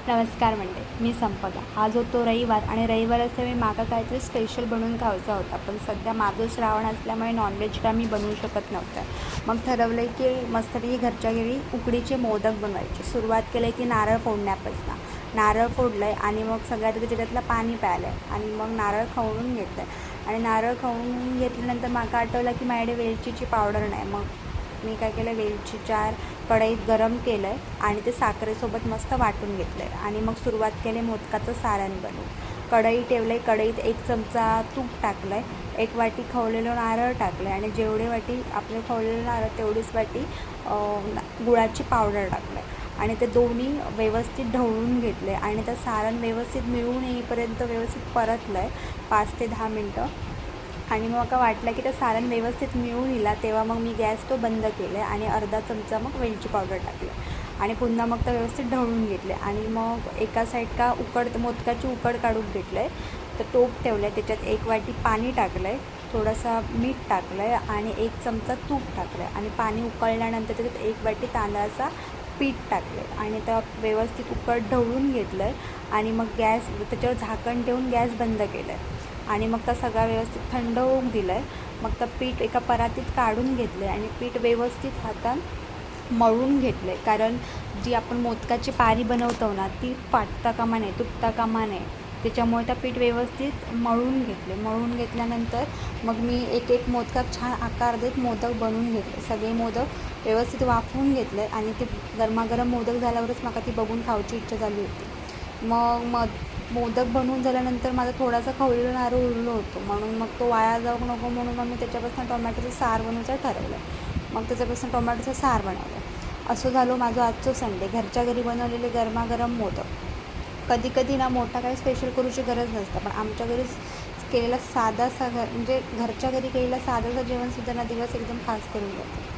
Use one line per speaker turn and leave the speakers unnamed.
नमस्कार मंडळी, मी संपदा. आज होतो रविवार आणि रविवाराचं मी माका काहीतरी स्पेशल बनवून खायचा होता, पण सध्या माझं श्रावण असल्यामुळे नॉनव्हेज का मी बनवू शकत नव्हतं. मग ठरवलं की मस्तपैकी घरच्या घरी उकडीचे मोदक बनवायचे. सुरुवात केली की नारळ फोडण्यापासून. नारळ फोडलं आहे आणि मग सगळ्यात त्याच्यातलं पाणी प्यायलं आहे आणि मग नारळ खवळून घेतलं आहे आणि नारळ खवळून घेतल्यानंतर माका आठवलं की माझ्याकडे वेलचीची पावडर नाही. मग मी काय केलं, वेलची 4 कढईत गरम केलं आहे आणि ते साखरेसोबत मस्त वाटून घेतलं आहे आणि मग सुरुवात केली मोदकाचं सारण बनवून. कढई ठेवलं आहे, कढईत 1 चमचा तूप टाकलं आहे, 1 वाटी खवलेलं नारळ टाकलं आहे आणि जेवढे वाटी आपलं खवलेलं नारळ तेवढीच वाटी गुळाची पावडर टाकलं आहे आणि ते दोन्ही व्यवस्थित ढवळून घेतले आणि ते सारण व्यवस्थित मिळून येईपर्यंत व्यवस्थित परतलं आहे 5 ते 10 मिनटं. आणि मग मला वाटलं की ते सारण व्यवस्थित मिळून येईल, तेव्हा मग मी गॅस तो बंद केले आणि अर्धा चमचा मग वेलची पावडर टाकली आणि पुन्हा मग ते व्यवस्थित ढवळून घेतले आणि मग एका साईड मोदकाची उकड काढून घेतलं आहे. तर टोप ठेवलं आहे, त्याच्यात 1 वाटी पाणी टाकलं आहे, थोडासा मीठ टाकलं आहे आणि 1 चमचा तूप टाकलं आहे आणि पाणी उकळल्यानंतर त्याच्यात 1 वाटी तांदळाचा पीठ टाकलं आहे आणि तर व्यवस्थित उकड ढवळून घेतलं आहे आणि मग त्याच्यावर झाकण ठेवून गॅस बंद केलं आहे आणि मग तर सगळा व्यवस्थित थंड होऊन दिलं आहे. मग तर पीठ एका परातीत काढून घेतलं आहे आणि पीठ व्यवस्थित हातात मळून घेतलं आहे, कारण जी आपण मोदकाची पारी बनवतो ना ती फाटता कामा नये, तुटता कामा नये, त्याच्यामुळे त्या पीठ व्यवस्थित मळून घेतले. मळून घेतल्यानंतर मग मी एक मोदकात छान आकार देत मोदक बनवून घेतले. सगळे मोदक व्यवस्थित वाफवून घेतले आणि ते गरमागरम मोदक झाल्यावरच मला ती बघून खाऊची इच्छा झाली होती. मग मोदक बनवून झाल्यानंतर माझा थोडासा खवलेलं नारळ उरलं होतं, म्हणून मग तो वाया जाऊ नको म्हणून मग मी त्याच्यापासून टोमॅटोचं सार बनवायचं ठरवलं. मग त्याच्यापासून टोमॅटोचं सार बनवलं. असं झालं माझं आजचं संडे. घरच्या घरी बनवलेले गरमागरम मोदक. कधी कधी ना मोठा काही स्पेशल करूची गरज नसतं, पण आमच्या घरी केलेला म्हणजे घरच्या घरी केलेला साधाचं जेवणसुद्धा ना दिवस एकदम खास करून जातं.